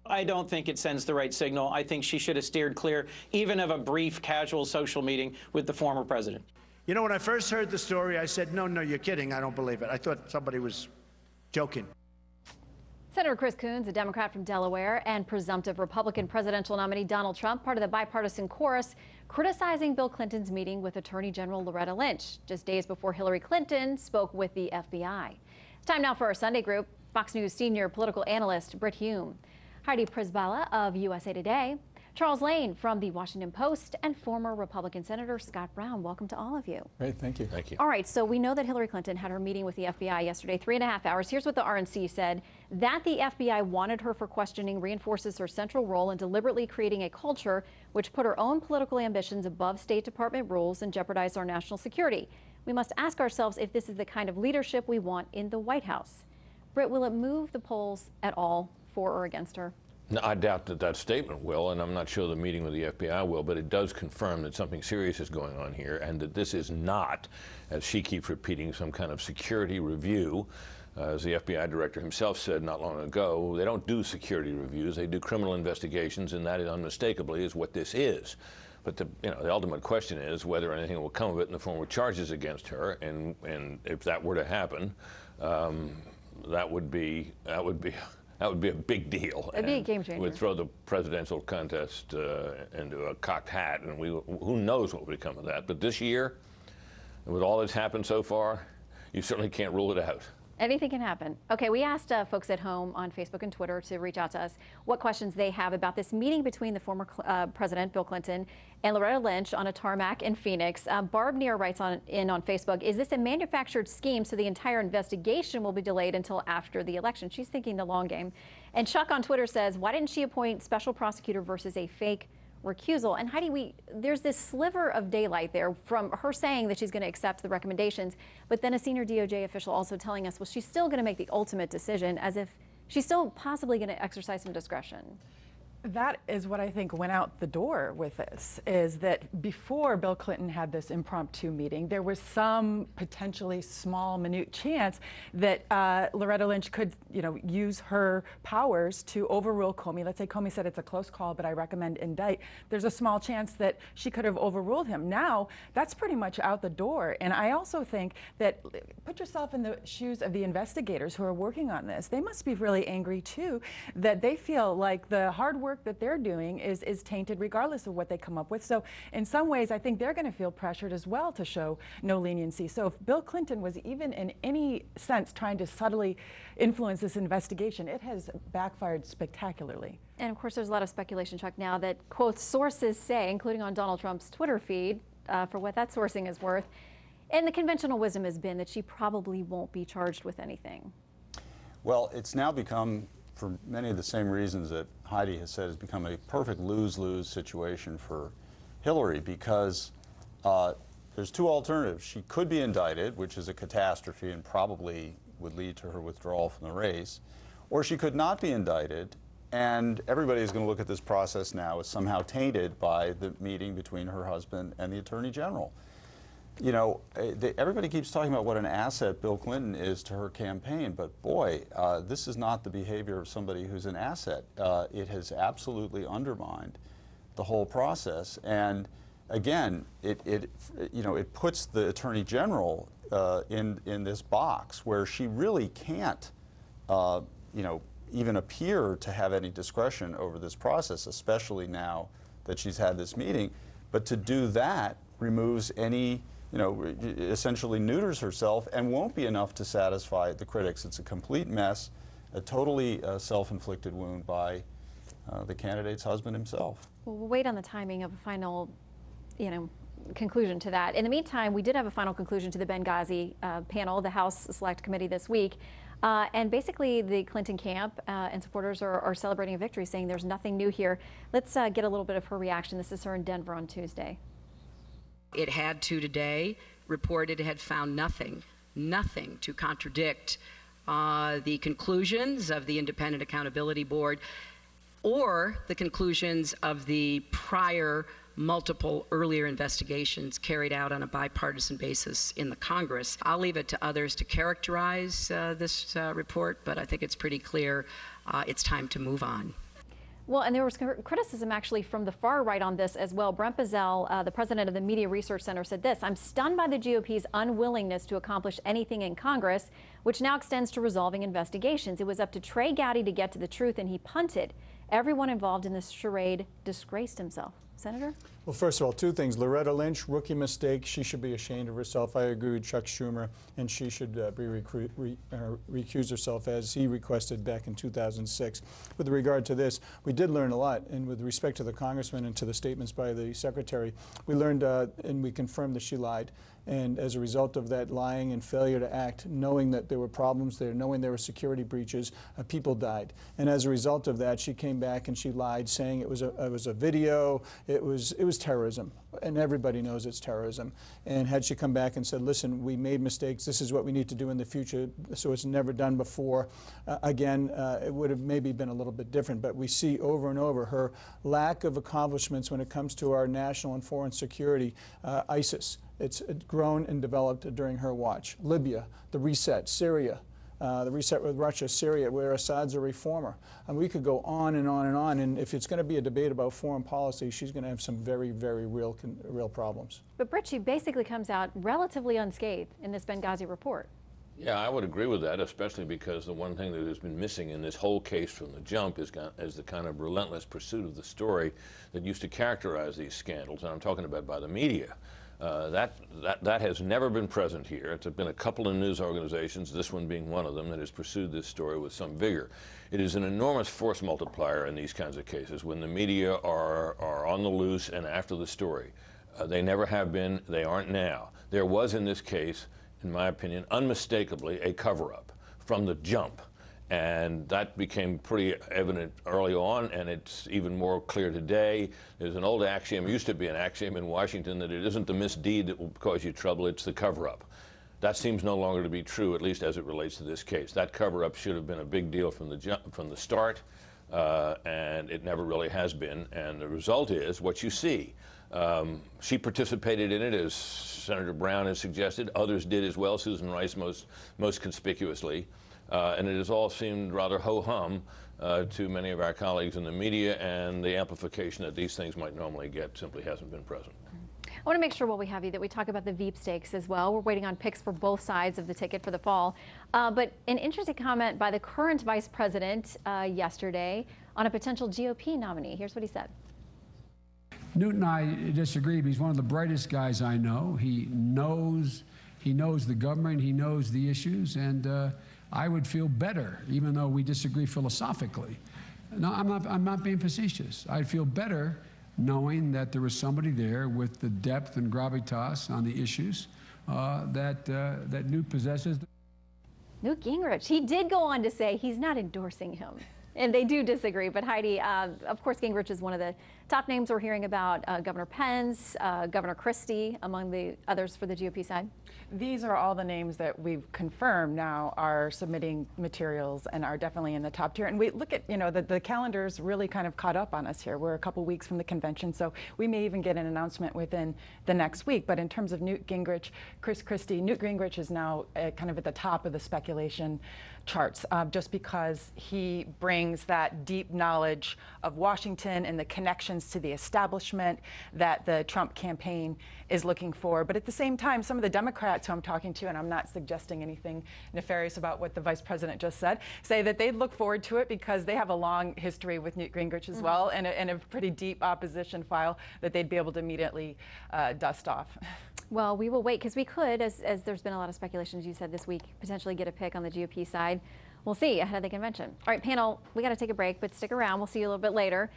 I don't think it sends the right signal. I think she should have steered clear even of a brief, casual social meeting with the former president. You know, when I first heard the story, I said, no, you're kidding. I don't believe it. I thought somebody was joking. Senator Chris Coons, a Democrat from Delaware, and presumptive Republican presidential nominee Donald Trump, part of the bipartisan chorus, criticizing Bill Clinton's meeting with Attorney General Loretta Lynch, just days before Hillary Clinton spoke with the FBI. It's time now for our Sunday group. Fox News senior political analyst Brit Hume, Heidi Przybyla of USA Today, Charles Lane from the Washington Post, and former Republican Senator Scott Brown. Welcome to all of you. Great, thank you. Thank you. All right, so we know that Hillary Clinton had her meeting with the FBI yesterday, 3.5 hours. Here's what the RNC said. That the FBI wanted her for questioning reinforces her central role in deliberately creating a culture which put her own political ambitions above State Department rules and jeopardized our national security. We must ask ourselves if this is the kind of leadership we want in the White House. Britt, will it move the polls at all for or against her? No, I doubt that statement will, and I'm not sure the meeting with the FBI will, but it does confirm that something serious is going on here and that this is not, as she keeps repeating, some kind of security review. As the FBI director himself said not long ago, they don't do security reviews, they do criminal investigations, and that is unmistakably is what this is. But the ultimate question is whether anything will come of it in the form of charges against her, and if that were to happen, that would be a big deal. It'd be a game changer. It would throw the presidential contest into a cocked hat, and who knows what would come of that. But this year, with all that's happened so far, you certainly can't rule it out. Anything can happen. Okay, we asked folks at home on Facebook and Twitter to reach out to us what questions they have about this meeting between the former President Bill Clinton and Loretta Lynch on a tarmac in Phoenix. Barb Neer writes on Facebook, is this a manufactured scheme so the entire investigation will be delayed until after the election? She's thinking the long game. And Chuck on Twitter says, why didn't she appoint special prosecutor versus a fake recusal? And Heidi, there's this sliver of daylight there from her saying that she's going to accept the recommendations, but then a senior DOJ official also telling us, well, she's still going to make the ultimate decision, as if she's still possibly going to exercise some discretion. That is what I think went out the door with this, is that before Bill Clinton had this impromptu meeting, there was some potentially small, minute chance that Loretta Lynch could, use her powers to overrule Comey. Let's say Comey said it's a close call, but I recommend indict. There's a small chance that she could have overruled him. Now, that's pretty much out the door. And I also think that, put yourself in the shoes of the investigators who are working on this. They must be really angry, too, that they feel like the hard work that they're doing is tainted regardless of what they come up with. So in some ways, I think they're going to feel pressured as well to show no leniency. So if Bill Clinton was even in any sense trying to subtly influence this investigation, it has backfired spectacularly. And of course, there's a lot of speculation, Chuck, now that, quote, sources say, including on Donald Trump's Twitter feed, for what that sourcing is worth. And the conventional wisdom has been that she probably won't be charged with anything. Well, it's now become, for many of the same reasons that Heidi has said, has become a perfect lose-lose situation for Hillary, because there's two alternatives. She could be indicted, which is a catastrophe and probably would lead to her withdrawal from the race, or she could not be indicted, and everybody is going to look at this process now as somehow tainted by the meeting between her husband and the Attorney General. Everybody keeps talking about what an asset Bill Clinton is to her campaign, but boy, this is not the behavior of somebody who's an asset. It has absolutely undermined the whole process, and again, it puts the Attorney General in this box where she really can't, even appear to have any discretion over this process, especially now that she's had this meeting. But to do that removes any, essentially neuters herself and won't be enough to satisfy the critics. It's a complete mess, a totally self-inflicted wound by the candidate's husband himself. Well, we'll wait on the timing of a final, conclusion to that. In the meantime, we did have a final conclusion to the Benghazi panel, the House Select Committee this week. And basically, the Clinton camp and supporters are celebrating a victory, saying there's nothing new here. Let's get a little bit of her reaction. This is her in Denver on Tuesday. It had to today report it had found nothing to contradict the conclusions of the Independent Accountability Board or the conclusions of the prior multiple earlier investigations carried out on a bipartisan basis in the Congress. I'll leave it to others to characterize this report, but I think it's pretty clear it's time to move on. Well, and there was criticism actually from the far right on this as well. Brent Bazell, the president of the Media Research Center, said this: "I'm stunned by the GOP's unwillingness to accomplish anything in Congress, which now extends to resolving investigations. It was up to Trey Gowdy to get to the truth, and he punted. Everyone involved in this charade disgraced himself." Senator? Well, first of all, two things. Loretta Lynch, rookie mistake. She should be ashamed of herself. I agree with Chuck Schumer, and she should recuse herself as he requested back in 2006. With regard to this, we did learn a lot, and with respect to the congressman and to the statements by the secretary, we learned and we confirmed that she lied. And as a result of that lying and failure to act, knowing that there were problems there, knowing there were security breaches, people died. And as a result of that, she came back and she lied, saying it was a video, it was terrorism. And everybody knows it's terrorism. And had she come back and said, listen, we made mistakes, this is what we need to do in the future, so it's never done before, again, it would have maybe been a little bit different. But we see over and over her lack of accomplishments when it comes to our national and foreign security. ISIS, it's grown and developed during her watch. Libya, the reset, Syria, the reset with Russia, Syria, where Assad's a reformer. And we could go on and on and on. And if it's going to be a debate about foreign policy, she's going to have some very, very real problems. But Brit, she basically comes out relatively unscathed in this Benghazi report. Yeah, I would agree with that, especially because the one thing that has been missing in this whole case from the jump is the kind of relentless pursuit of the story that used to characterize these scandals, and I'm talking about by the media. That has never been present here. It's been a couple of news organizations, this one being one of them, that has pursued this story with some vigor. It is an enormous force multiplier in these kinds of cases when the media are on the loose and after the story. They never have been, they aren't now. There was in this case, in my opinion, unmistakably a cover-up from the jump. And that became pretty evident early on, and it's even more clear today. There's an old axiom, used to be an axiom in Washington, that it isn't the misdeed that will cause you trouble, it's the cover-up. That seems no longer to be true, at least as it relates to this case. That cover-up should have been a big deal from the start, and it never really has been. And the result is what you see. She participated in it, as Senator Brown has suggested. Others did as well, Susan Rice most conspicuously. And it has all seemed rather ho-hum to many of our colleagues in the media, and the amplification that these things might normally get simply hasn't been present. I want to make sure while we have you that we talk about the Veep stakes as well. We're waiting on picks for both sides of the ticket for the fall. But an interesting comment by the current vice president yesterday on a potential GOP nominee. Here's what he said. Newt and I disagree, but he's one of the brightest guys I know. He knows the government, he knows the issues, and I would feel better, even though we disagree philosophically. No, I'm not being facetious. I'd feel better knowing that there was somebody there with the depth and gravitas on the issues that Newt possesses. Newt Gingrich, he did go on to say he's not endorsing him. And they do disagree. But Heidi, of course, Gingrich is one of the top names we're hearing about. Governor Pence, Governor Christie, among the others for the GOP side. These are all the names that we've confirmed now are submitting materials and are definitely in the top tier. And we look at, the calendar's really kind of caught up on us here. We're a couple weeks from the convention, so we may even get an announcement within the next week. But in terms of Newt Gingrich, Chris Christie, Newt Gingrich is now kind of at the top of the speculation charts, just because he brings that deep knowledge of Washington and the connections to the establishment that the Trump campaign is looking for. But at the same time, some of the Democrats who I'm talking to, and I'm not suggesting anything nefarious about what the vice president just said, say that they'd look forward to it because they have a long history with Newt Gingrich as well, and a pretty deep opposition file that they'd be able to immediately dust off. Well, we will wait, because we could, as there's been a lot of speculation, as you said this week, potentially get a pick on the GOP side. We'll see ahead of the convention. All right, panel, we got to take a break, but stick around. We'll see you a little bit later.